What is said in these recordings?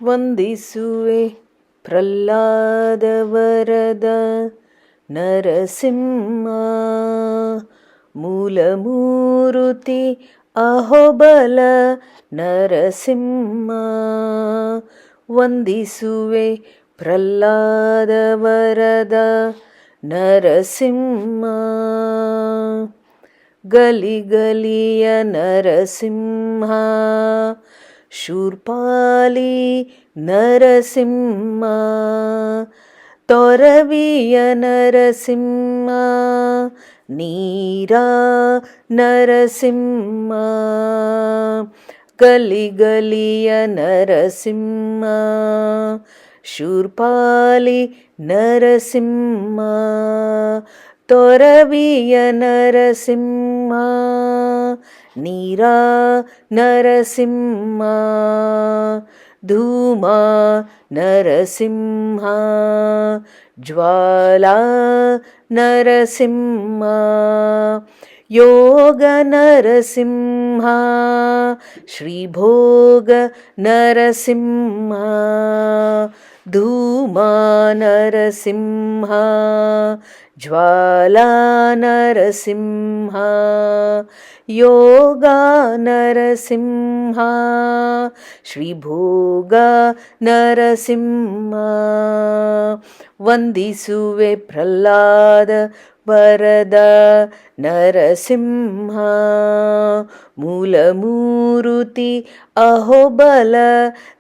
ವಂದಿಸುವೆ ಪ್ರಹ್ಲಾದ ವರದ ನರಸಿಂಹ. ಮೂಲಮೂರುತಿ ಅಹೋಬಲ ನರಸಿಂಹ. ವಂದಿಸುವೆ ಪ್ರಹ್ಲಾದ ವರದ ನರಸಿಂಹ. ಗಲಿಗಲಿಯ ನರಸಿಂಹ ಶೂರ್ಪಾಲಿ ನರಸಿಂಹ. ತೊರವಿಯ ನರಸಿಂಹ ನೀರ ನರಸಿಂಹ. ಗಲಿಗಲಿಯ ನರಸಿಂಹ ಶೂರ್ಪಾಲಿ ನರಸಿಂಹ. ತೊರವಿಯ ನರಸಿಂಹ ನೀರ ನರಸಿಂಹ. ಧೂಮ ನರಸಿಂಹ ಜ್ವಾಲಾ ನರಸಿಂಹ. ಯೋಗ ನರಸಿಂಹ ಶ್ರೀಭೋಗ ನರಸಿಂಹ. ಧೂಮ ನರಸಿಂಹ ಜ್ವಾಲಾ ನರಸಿಂಹ. ಯೋಗ ನರಸಿಂಹ ಶ್ರೀಭೋಗ ನರಸಿಂಹ. ವಂದಿಸುವೆ ಪ್ರಹ್ಲಾದ ವರದ ನರಸಿಂಹ. ಮೂಲಮೂರುತಿ ಅಹೋಬಲ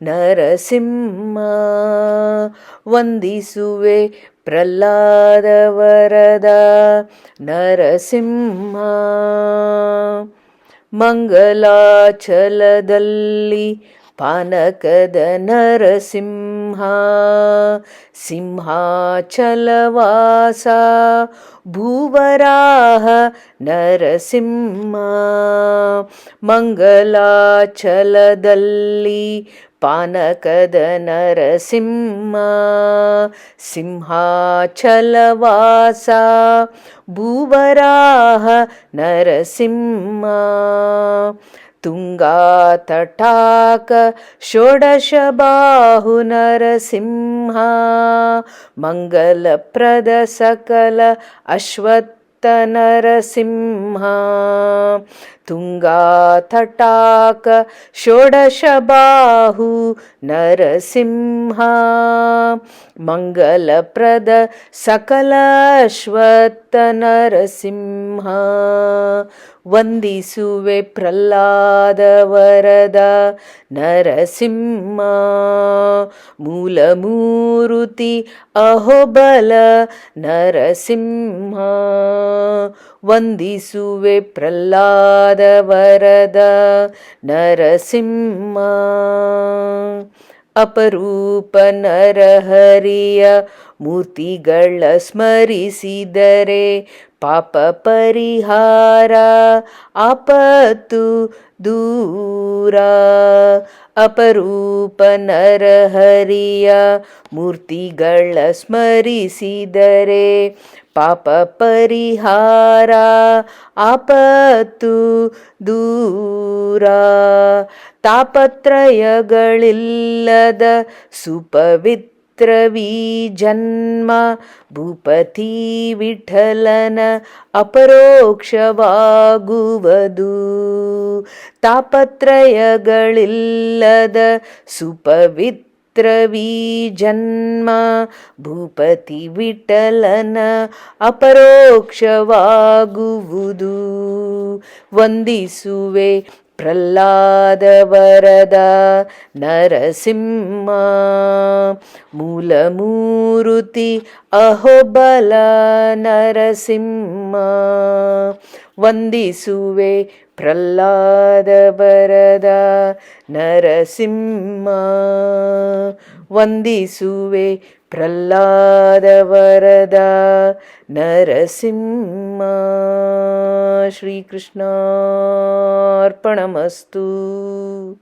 ನರಸಿಂಹ. ವಂದಿಸುವೆ ಪ್ರಹ್ಲಾದ ವರದ ನರಸಿಂಹ. ಮಂಗಲಾಚಲದಲ್ಲಿ ಪಾನಕದ ನರಸಿಂಹ. ಸಿಂಹಾಚಲವಾಸ ಭೂವರಾಹ ನರಸಿಂಹ. ಮಂಗಲಾಚಲದಲ್ಲಿ ಪಾನಕದ ನರಸಿಂಹ. ಸಿಂಹಾಚಲವಾಸ ಭೂವರಾಹ ನರಸಿಂಹ. ತುಂಗಾ ತಟಾಕ ಷೋಡಶಬಾಹು ನರಸಿಂಹ. ಮಂಗಲಪ್ರದ ಸಕಲ ಅಶ್ವತ್ಥ ನರಸಿಂಹ. ತುಂಗಾ ತಟಾಕ ಷೋಡಶಬಾಹು ನರಸಿಂಹ. ಮಂಗಲಪ್ರದ ಸಕಲ ಅಶ್ವತ್ಥ ನರಸಿಂಹ. ವಂದಿಸುವೆ ಪ್ರಹ್ಲಾದ ವರದ ನರಸಿಂಹ. ಮೂಲಮೂರುತಿ ಅಹೋಬಲ ನರಸಿಂಹ. ವಂದಿಸುವೆ ಪ್ರಹ್ಲಾದ ವರದ ನರಸಿಂಹ. ಅಪರೂಪ ನರಹರಿಯ ಮೂರ್ತಿಗಳ ಸ್ಮರಿಸಿದರೆ ಪಾಪ ಪರಿಹಾರ ಆಪತ್ತು ದೂರ. ಅಪರೂಪ ನರಹರಿಯ ಮೂರ್ತಿಗಳ ಸ್ಮರಿಸಿದರೆ ಪಾಪ ಪರಿಹಾರ ಆಪತ್ತು ದೂರ. ತಾಪತ್ರಯಗಳಿಲ್ಲದ ಸುಪವಿತ್ರವೀ ಜನ್ಮ ಭೂಪತಿ ವಿಠಲನ ಅಪರೋಕ್ಷವಾಗುವುದು. ತಾಪತ್ರಯಗಳಿಲ್ಲದ ಸುಪವಿತ್ರವೀ ಜನ್ಮ ಭೂಪತಿ ವಿಠಲನ ಅಪರೋಕ್ಷವಾಗುವುದು. ವಂದಿಸುವೆ ಪ್ರಹ್ಲಾದ ವರದ ನರಸಿಂಹ. ಮೂಲಮೂರುತಿ ಅಹೋಬಲ ನರಸಿಂಹ. ವಂದಿಸುವೆ ಪ್ರಹ್ಲಾದ ವರದ ನರಸಿಂಹ. ವಂದಿಸುವೆ ಪ್ರಹ್ಲಾದ ವರದ ನರಸಿಂಹ. ಶ್ರೀಕೃಷ್ಣಾರ್ಪಣಮಸ್ತು.